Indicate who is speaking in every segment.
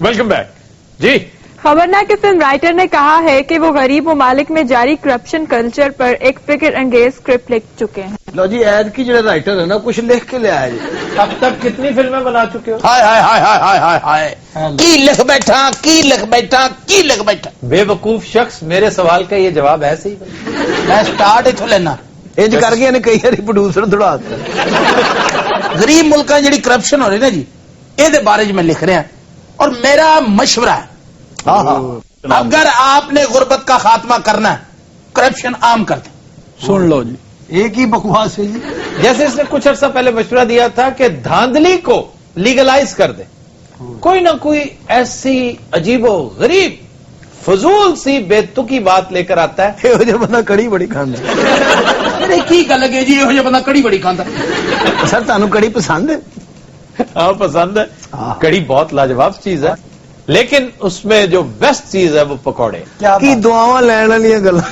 Speaker 1: Welcome back जी।
Speaker 2: खबरनाक के film writer ने कहा है कि वो गरीब ममालिक में जारी करप्शन कल्चर पर एक फिक्र अंगेज स्क्रिप्ट लिख चुके हैं।
Speaker 3: लो जी, ऐड की जो राइटर है ना कुछ लिख के ले आया जी।
Speaker 1: अब तक कितनी फिल्में बना चुके हो?
Speaker 3: हाय हाय हाय हाय हाय हाय हाय की लिख बैठा, की लिख बैठा, की लिख बैठा।
Speaker 1: बेवकूफ शख्स, मेरे सवाल का ये जवाब ऐसे ही
Speaker 3: मैं स्टार्ट इथों लेना इंज करके ने कई बारी प्रोड्यूसर दौड़ा गरीब मुल्क जी करप्शन हो रही ना जी, ये बारे में लिख रहा और मेरा मशवरा है अगर आपने गुर्बत का खात्मा करना है करप्शन आम कर दे।
Speaker 4: सुन लो जी,
Speaker 3: एक ही बकवास है जी।
Speaker 1: जैसे इसने कुछ अर्सा पहले मशवरा दिया था कि धांधली को लीगलाइज कर दे, कोई ना कोई ऐसी अजीबो गरीब फजूल सी बेतुकी बात लेकर आता है।
Speaker 3: ਇਹੋ ਜਿਹਾ ਬੰਦਾ ਕੜੀ ਬੜੀ ਖਾਂਦਾ। ਅਰੇ ਕੀ ਗੱਲ ਹੈ ਜੀ, ਇਹੋ ਜਿਹਾ ਬੰਦਾ ਕੜੀ ਬੜੀ ਖਾਂਦਾ। ਸਰ ਤੁਹਾਨੂੰ ਕੜੀ ਪਸੰਦ ਹੈ?
Speaker 1: हाँ पसंद है, कड़ी बहुत लाजवाब चीज है, लेकिन उसमें जो बेस्ट चीज है वो पकौड़े।
Speaker 3: की दुआवां लैण वालियां गल्लां।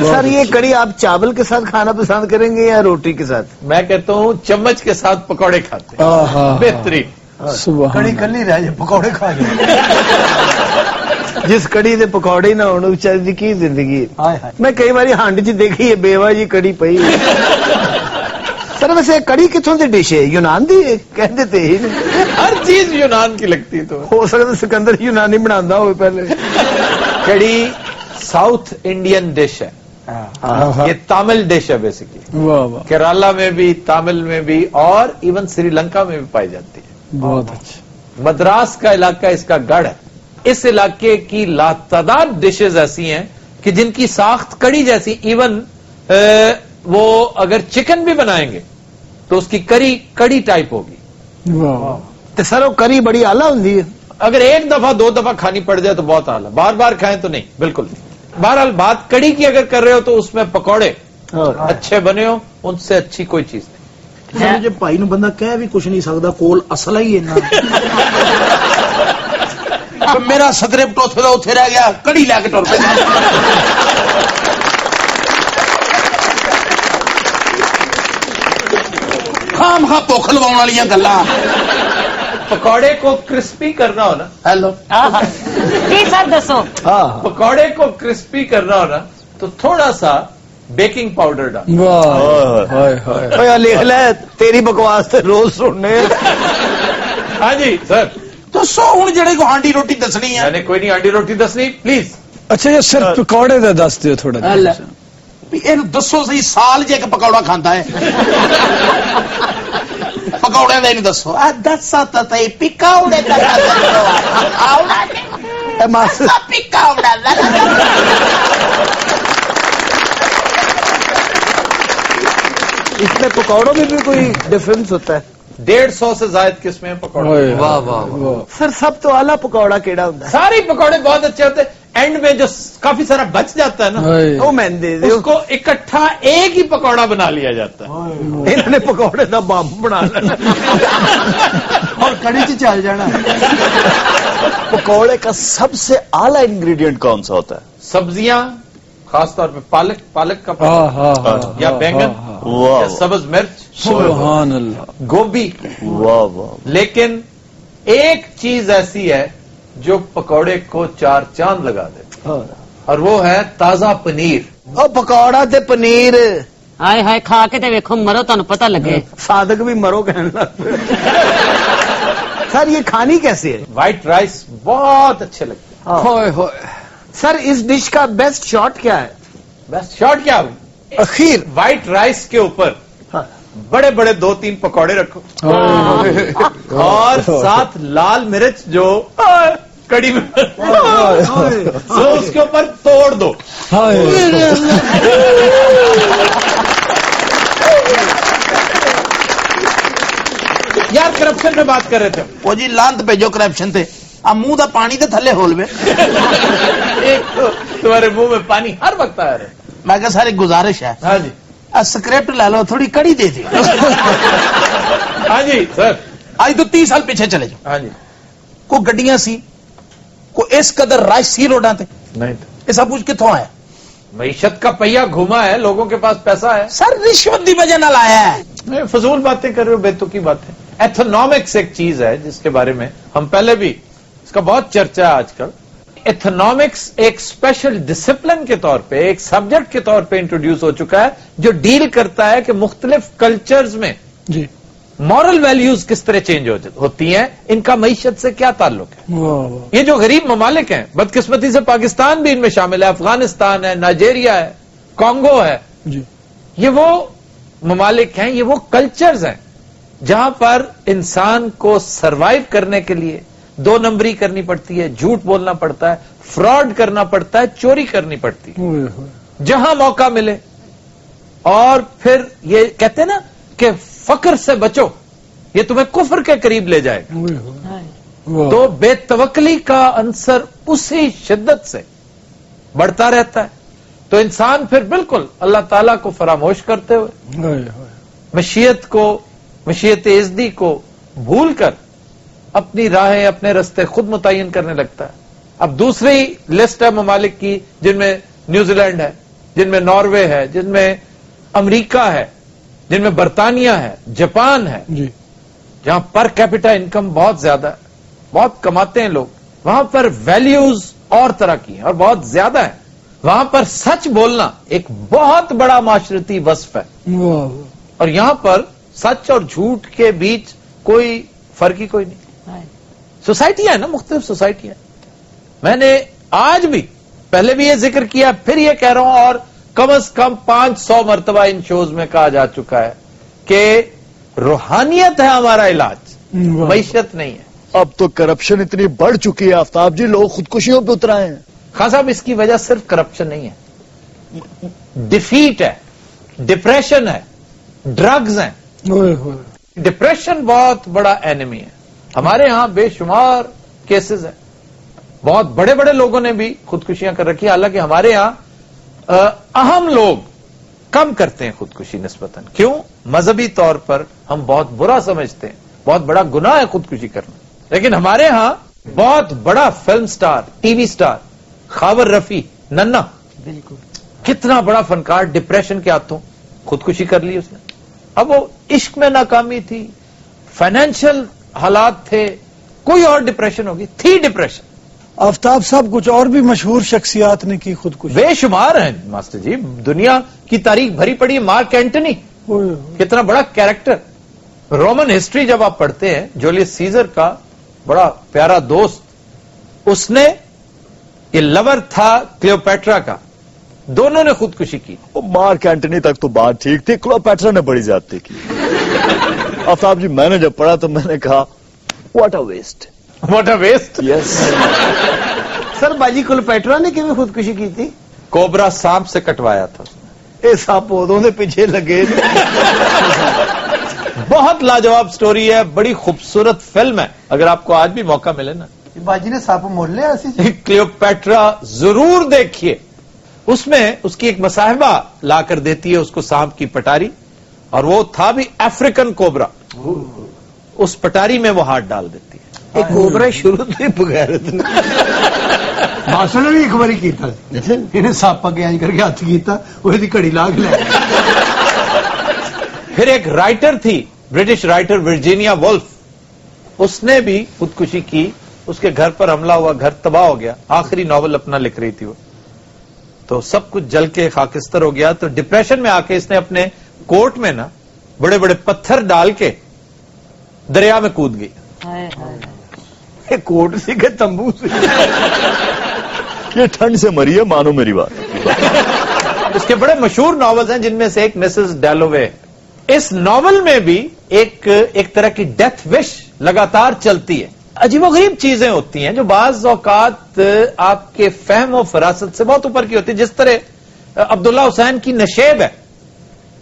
Speaker 3: सर ये कड़ी आप चावल के साथ खाना पसंद करेंगे या रोटी के साथ?
Speaker 1: मैं कहता हूँ चम्मच के साथ पकौड़े खाते हैं, बेहतरीन।
Speaker 3: कड़ी कली रह जाए पकौड़े खा जाए। जिस कड़ी दे पकौड़े ना होने बेचारे दी की जिंदगी। मैं कई बार हंड च देखी है बेवा जी कड़ी पई। सर वैसे कड़ी कितों की डिश है? यूनान दी कहते थे ही नहीं।
Speaker 1: हर चीज यूनान की लगती है, तो
Speaker 3: हो सकता सिकंदर यूनानी बनाता हो पहले।
Speaker 1: कड़ी साउथ इंडियन डिश है, ये तमिल डिश है बेसिकली।
Speaker 4: वाह वाह,
Speaker 1: केरला में भी, तमिल में भी और इवन श्रीलंका में भी पाई जाती है।
Speaker 4: बहुत अच्छा।
Speaker 1: मद्रास का इलाका इसका गढ़ है। इस इलाके की लातादाद डिशेज ऐसी हैं कि जिनकी साख्त कड़ी जैसी, इवन वो अगर चिकन भी बनाएंगे तो उसकी करी कड़ी टाइप होगी।
Speaker 4: वाह,
Speaker 3: तो सर वो करी बड़ी आला होती है।
Speaker 1: अगर एक दफा दो दफा खानी पड़ जाए तो बहुत आला, बार बार खाएं तो नहीं, बिल्कुल नहीं। बहरहाल बात कड़ी की अगर कर रहे हो तो उसमें पकौड़े अच्छे बने हो, उनसे अच्छी कोई चीज नहीं।
Speaker 5: जे भाई नूं बंदा कह भी कुछ नहीं सकता, कोल असला ही इन्ना।
Speaker 3: मेरा स्क्रिप्ट उथे दा उथे रह गया, कड़ी लैके टुर पे। खाम खा भुख लवाउण वालियां गल्लां।
Speaker 1: पकौड़े को क्रिस्पी करना हो ना,
Speaker 3: हेलो
Speaker 6: जी सर दसो।
Speaker 1: पकौड़े को क्रिस्पी करना हो ना तो थोड़ा सा बेकिंग पाउडर डाल।
Speaker 4: वाह, हाय हाय।
Speaker 3: ओए लिख ले, तेरी बकवास ते रोज सुनने।
Speaker 1: हाँ जी सर।
Speaker 3: दसो हुण जेड़े को हांडी रोटी दसनी है।
Speaker 1: मैंने कोई नहीं हांडी रोटी दसनी, प्लीज।
Speaker 4: अच्छा ये सिर्फ पकौड़े का दस दियो थोड़ा।
Speaker 3: ਇਹਨੂੰ ਦੱਸੋ ਸਹੀ ਸਾਲ ਜੇ ਇੱਕ ਪਕੌੜਾ ਖਾਂਦਾ ਹੈ। ਪਕੌੜਿਆਂ ਦਾ ਇਹਨੂੰ ਦੱਸੋ। ਆ ਦੱਸੋ ਤਾਂ ਸਹੀ ਪਕੌੜੇ ਦਾ ਪਕੌੜਾ ਨਹੀਂ ਮਾਸ ਪਕੌੜਾ ਦਾ। इसमें पकौड़ों में भी कोई डिफरेंस होता है?
Speaker 1: 150 से ज्यादा किस्में हैं पकौड़े।
Speaker 3: वाह वाह सर, सब तो आला पकौड़ा केड़ा होता है?
Speaker 1: सारे पकौड़े बहुत अच्छे होते हैं, एंड में जो काफी सारा बच जाता है ना,
Speaker 3: वो मैंने दे दे
Speaker 1: उसको इकट्ठा एक ही पकौड़ा बना लिया जाता है।
Speaker 3: इन्होंने पकौड़े का बम बना लेना और कड़ी च चल जाना।
Speaker 7: पकौड़े का सबसे आला इंग्रेडिएंट कौन सा होता है?
Speaker 1: सब्जियां, खासतौर पे पालक, पालक का
Speaker 4: हाँ हाँ
Speaker 1: पकौड़ा, या बैंगन, या सब्ज मिर्च,
Speaker 4: सुभान अल्लाह,
Speaker 1: गोभी।
Speaker 7: वाह वाह।
Speaker 1: लेकिन एक चीज ऐसी है जो पकौड़े को 4 चांद लगा दे, और वो है ताजा पनीर।
Speaker 3: ओ पकौड़ा ते पनीर।
Speaker 6: हाय हाय खा के ते वेखो मरो, तुहानू पता लगे।
Speaker 3: सादक भी मरो कहने लग पे। सर ये खानी कैसे है?
Speaker 1: व्हाइट राइस बहुत अच्छे लगते हैं।
Speaker 4: हाय हाय।
Speaker 3: सर इस डिश का बेस्ट शॉट क्या है?
Speaker 1: बेस्ट शॉट क्या है?
Speaker 3: अखीर
Speaker 1: व्हाइट राइस के ऊपर बड़े बड़े 2-3 पकौड़े रखो और साथ लाल मिर्च जो कड़ी में तो उसके ऊपर तोड़ दो। यार करप्शन पे बात कर रहे थे।
Speaker 3: वो जी लांत भेजो करप्शन थे। अब मुंह दा पानी तो थले होल में।
Speaker 1: एक तो तुम्हारे मुंह में पानी हर वक्त आ रहा है।
Speaker 3: मैं कहा सारी गुजारिश है।
Speaker 1: हाँ जी
Speaker 3: स्क्रिप्ट ले लो, थोड़ी कड़ी दे दी।
Speaker 1: हाँ जी सर।
Speaker 3: आज तो 30 साल पीछे चले जाओ।
Speaker 1: हाँ जी।
Speaker 3: को गड्डियां सी, को इस कदर राइस सी रोडा थे,
Speaker 1: नहीं
Speaker 3: ये सब कुछ कितों आया?
Speaker 1: मईशत का पहिया घुमा है, लोगों के पास पैसा है।
Speaker 3: सर रिश्वत की वजह नाल आया है।
Speaker 1: फजूल बातें कर रहे हो, बेतुकी बातें। ایتھنامکس ایک چیز ہے جس کے بارے میں ہم پہلے بھی اس کا بہت چرچا ہے آج کل. ایتھنامکس ایک اسپیشل ڈسپلن کے طور پہ ایک سبجیکٹ کے طور پہ انٹروڈیوس ہو چکا ہے جو ڈیل کرتا ہے کہ مختلف کلچرز میں
Speaker 4: جی
Speaker 1: مورل ویلیوز کس طرح چینج ہوتی ہیں, ان کا معیشت سے کیا تعلق ہے.
Speaker 4: واہ واہ
Speaker 1: یہ جو غریب ممالک ہیں, بدقسمتی سے پاکستان بھی ان میں شامل ہے, افغانستان ہے, نائجیریا ہے, کانگو ہے,
Speaker 4: جی
Speaker 1: یہ وہ ممالک ہیں, یہ وہ کلچرز ہیں جہاں پر انسان کو سروائیو کرنے کے لیے 2 نمبری کرنی پڑتی ہے, جھوٹ بولنا پڑتا ہے, فراڈ کرنا پڑتا ہے, چوری کرنی پڑتی ہے
Speaker 4: ہوئے ہوئے
Speaker 1: جہاں موقع ملے. اور پھر یہ کہتے ہیں نا کہ فقر سے بچو, یہ تمہیں کفر کے قریب لے جائے گا.
Speaker 4: ہوئے ہوئے واہ.
Speaker 1: تو بے توکلی کا عنصر اسی شدت سے بڑھتا رہتا ہے. تو انسان پھر بالکل اللہ تعالیٰ کو فراموش کرتے ہوئے
Speaker 4: ہوئے ہوئے
Speaker 1: مشیت ازدی کو بھول کر اپنی راہیں اپنے رستے خود متعین کرنے لگتا ہے. اب دوسری لسٹ ہے ممالک کی جن میں نیوزی لینڈ ہے, جن میں ناروے ہے, جن میں امریکہ ہے, جن میں برطانیہ ہے, جاپان ہے,
Speaker 4: جی
Speaker 1: جہاں پر کیپٹا انکم بہت زیادہ ہے, بہت کماتے ہیں لوگ. وہاں پر ویلیوز اور طرح کی ہیں اور بہت زیادہ ہیں. وہاں پر سچ بولنا ایک بہت بڑا معاشرتی وصف ہے,
Speaker 4: واہ واہ.
Speaker 1: اور یہاں پر سچ اور جھوٹ کے بیچ کوئی فرق ہی کوئی نہیں. سوسائٹیاں ہیں نا, مختلف سوسائٹیاں. میں نے آج بھی پہلے بھی یہ ذکر کیا, پھر یہ کہہ رہا ہوں, اور کم از کم 500 مرتبہ ان شوز میں کہا جا چکا ہے کہ روحانیت ہے ہمارا علاج,
Speaker 4: واہ.
Speaker 1: معیشت نہیں ہے.
Speaker 7: اب تو کرپشن اتنی بڑھ چکی ہے آفتاب جی, لوگ خودکشیوں پہ اترائے ہیں.
Speaker 1: خان صاحب اس کی وجہ صرف کرپشن نہیں ہے, ڈیفیٹ ہے, ڈپریشن ہے, ڈرگز ہیں.
Speaker 4: ہوئے ہوئے
Speaker 1: ڈپریشن بہت بڑا اینمی ہے. ہمارے ہاں بے شمار کیسز ہیں, بہت بڑے بڑے لوگوں نے بھی خودکشیاں کر رکھی. حالانکہ ہمارے ہاں اہم لوگ کم کرتے ہیں خودکشی نسبتاً. کیوں؟ مذہبی طور پر ہم بہت برا سمجھتے ہیں, بہت بڑا گناہ ہے خودکشی کرنا. لیکن ہمارے ہاں بہت بڑا film star, TV star Khawar Rafi, ننا,
Speaker 6: بالکل
Speaker 1: کتنا بڑا فنکار, ڈپریشن کے ہاتھوں خودکشی کر لی اس نے. اب وہ عشق میں ناکامی تھی, فائنینشیل حالات تھے, کوئی اور ڈپریشن ہوگی, تھی ڈپریشن.
Speaker 4: آفتاب صاحب کچھ اور بھی مشہور شخصیات نے کی خودکشی.
Speaker 1: بے شمار ہیں ماسٹر جی, دنیا کی تاریخ بھری پڑی ہے. مارک اینٹنی
Speaker 4: ہوئے ہوئے.
Speaker 1: کتنا بڑا کیریکٹر. رومن ہسٹری جب آپ پڑھتے ہیں, جولیس سیزر کا بڑا پیارا دوست, اس نے, یہ لور تھا کلیوپیٹرا کا, دونوں نے خودکشی کی.
Speaker 7: وہ مارک اینٹنی تک تو بات ٹھیک تھی, کلیوپیٹرا نے بڑی زیادتی کی. آفتاب جی میں نے جب پڑھا تو میں نے کہا what a waste.
Speaker 1: What a waste.
Speaker 7: Yes.
Speaker 3: Sir باجی کلیوپیٹرا نے کیوں خودکشی کی تھی؟
Speaker 1: کوبرا سانپ سے کٹوایا تھا.
Speaker 3: یہ سپ ادوں دے پیچھے لگے.
Speaker 1: بہت لاجواب سٹوری ہے, بڑی خوبصورت فلم ہے, اگر آپ کو آج بھی موقع ملے نا.
Speaker 3: باجی نے سپ مول لیا ایسی.
Speaker 1: کلیوپیٹرا ضرور دیکھیے. اس میں اس کی ایک مصاحبہ لا کر دیتی ہے اس کو سانپ کی پٹاری, اور وہ تھا بھی افریقن کوبرا. اس پٹاری میں وہ ہاتھ ڈال دیتی ہے.
Speaker 3: یہ کوبرا شروع سے بغیر ماسٹر نے بھی ایک بار کیتا, انہیں سپ اگے آئی کر کے ہاتھ کیتا, وہ گھڑی لا کے لے.
Speaker 1: پھر ایک رائٹر تھی, برٹش رائٹر ورجینیا وولف, اس نے بھی خودکشی کی. اس کے گھر پر حملہ ہوا, گھر تباہ ہو گیا. آخری ناول اپنا لکھ رہی تھی وہ, تو سب کچھ جل کے خاکستر ہو گیا. تو ڈپریشن میں آ کے اس نے اپنے کوٹ میں نا بڑے بڑے پتھر ڈال کے دریا میں کود گئی.
Speaker 6: ہائے ہائے.
Speaker 3: یہ کوٹ سی کہ تمبو سی.
Speaker 7: یہ ٹھنڈ سے مری ہے, مانو میری بات.
Speaker 1: اس کے بڑے مشہور ناولز ہیں, جن میں سے ایک مسز ڈیلوے. اس ناول میں بھی ایک طرح کی ڈیتھ وش لگاتار چلتی ہے. عجیب و غریب چیزیں ہوتی ہیں جو بعض اوقات آپ کے فہم و فراست سے بہت اوپر کی ہوتی ہے. جس طرح عبداللہ حسین کی نشیب ہے,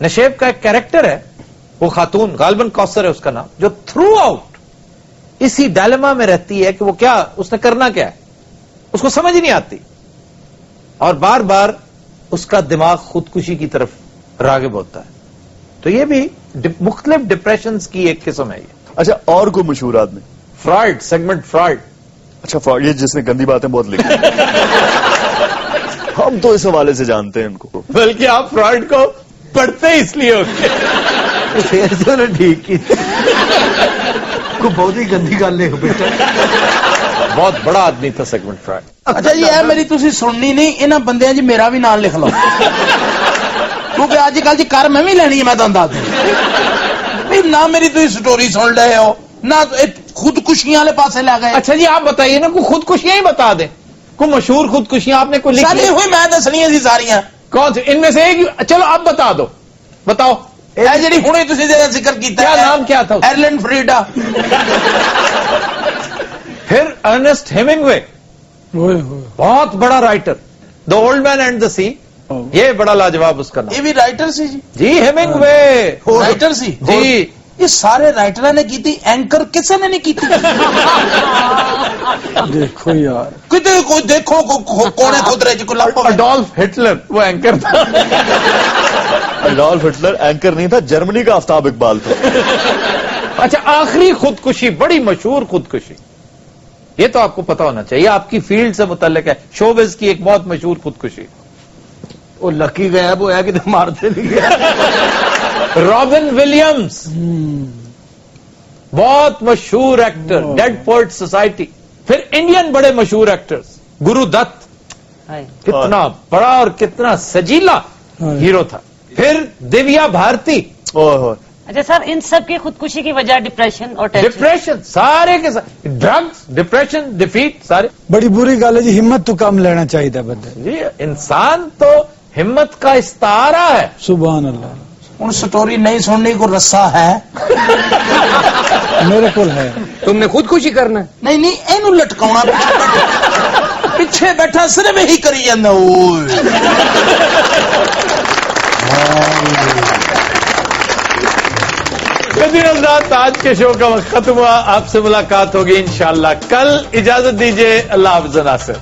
Speaker 1: نشیب کا ایک کیریکٹر ہے, وہ خاتون غالباً کوثر ہے اس کا نام, جو تھرو آؤٹ اسی ڈائلما میں رہتی ہے کہ وہ کیا, اس نے کرنا کیا ہے, اس کو سمجھ نہیں آتی, اور بار بار اس کا دماغ خودکشی کی طرف راغب ہوتا ہے. تو یہ بھی مختلف ڈپریشنز کی ایک قسم ہے. یہ
Speaker 7: اچھا, اور کوئی مشہور آدمی؟
Speaker 1: Fried, Sigmund Freud.
Speaker 7: اچھا, یہ جس نے گندی باتیں بہت لکھی. ہم تو اس حوالے سے جانتے ہیں ان کو.
Speaker 1: بلکہ آپ فرائڈ کو پڑھتے اس لیے ہوتے
Speaker 3: پھر تو ٹھیک کی.
Speaker 5: ਕੋਈ ਬਹੁਤੀ ਗੰਦੀ ਗੱਲ ਲਿਖ ਬੈਠਾ।
Speaker 1: बहुत बड़ा आदमी था सेगमेंट फ्राइड।
Speaker 3: ਅੱਛਾ ਜੀ ਇਹ ਮੇਰੀ ਤੁਸੀਂ ਸੁਣਨੀ ਨਹੀਂ, ਇਹਨਾਂ ਬੰਦਿਆਂ 'ਚ ਮੇਰਾ ਵੀ ਨਾਮ ਲਿਖ ਲਓ, ਕਿਉਂਕਿ ਅੱਜ ਕੱਲ ਜੀ ਕਰ ਮੈਂ ਵੀ ਲੈਣੀ ਹੈ, ਮੈਂ ਤੁਹਾਨੂੰ ਦੱਸ ਦਿਆਂ ਵੀ ਨਾ ਮੇਰੀ ਤੁਸੀਂ ਸਟੋਰੀ ਸੁਣ ਲਏ ਹੋ ਨਾ खुदकुशियां वाले पासे ला गए।
Speaker 1: अच्छा जी आप बताइए ना, कोई खुदकुशियां ही बता दें, कोई मशहूर खुदकुशियां आपने कोई लिखी
Speaker 3: सारी हुई मैं दसनियां सी सारियां।
Speaker 1: कौन सी इनमें से एक? चलो आप बता दो, बताओ।
Speaker 3: ਇਹ ਜਿਹੜੀ ਹੁਣੇ ਤੁਸੀਂ ਜਿਹੜਾ ਜ਼ਿਕਰ ਕੀਤਾ
Speaker 1: क्या नाम क्या था?
Speaker 3: एरलन फ्रीडा,
Speaker 1: फिर अर्नेस्ट हेमिंगवे, बहुत बड़ा writer, the old man and the sea, ये बड़ा लाजवाब उसका नाम।
Speaker 3: ये भी राइटर सी जी,
Speaker 1: हेमिंगवे
Speaker 3: राइटर सी
Speaker 1: जी।
Speaker 3: ये सारे राइटर ने की थी, एंकर किसी ने नहीं की थी।
Speaker 4: देखो यार,
Speaker 3: कोई देखो कौन है खुदरे जी को लाभ।
Speaker 1: अडोल्फ हिटलर वो एंकर था।
Speaker 7: अडोल्फ हिटलर एंकर नहीं था, जर्मनी का आफ्ताब इकबाल था।
Speaker 1: अच्छा आखिरी खुदकुशी, बड़ी मशहूर खुदकुशी, ये तो आपको पता होना चाहिए, आपकी फील्ड से मुतल्लिक है, शोबिज की एक बहुत मशहूर खुदकुशी।
Speaker 5: वो लकी गया वो है कि मारते नहीं गया।
Speaker 1: रॉबिन विलियम्स, बहुत मशहूर एक्टर, डेड पोएट सोसाइटी। फिर इंडियन बड़े मशहूर एक्टर्स, गुरु दत्त, कितना बड़ा और कितना सजीला हीरो था। फिर दिव्या भारती।
Speaker 6: अच्छा सर, इन सब की खुदकुशी की वजह डिप्रेशन और टेंशन?
Speaker 1: डिप्रेशन सारे के सारे, ड्रग्स, डिप्रेशन, डिफीट, सारे।
Speaker 4: बड़ी बुरी गल है जी, हिम्मत तो कम लेना चाहिए बंदे।
Speaker 1: जी इंसान तो हिम्मत का इस्तारा है।
Speaker 4: सुभान अल्लाह।
Speaker 3: उन स्टोरी नहीं सुनने को रस्सा है
Speaker 4: मेरे को है।
Speaker 8: तुमने खुदकुशी करना है?
Speaker 3: नहीं नहीं एनू लटकाउना पिछे बैठा सिर्फ यही करी जांदा।
Speaker 1: आज के शो का वक्त खत्म हुआ, आपसे मुलाकात होगी इंशाअल्लाह कल। इजाजत दीजिए, अल्लाह हाफ़िज़ नासिर।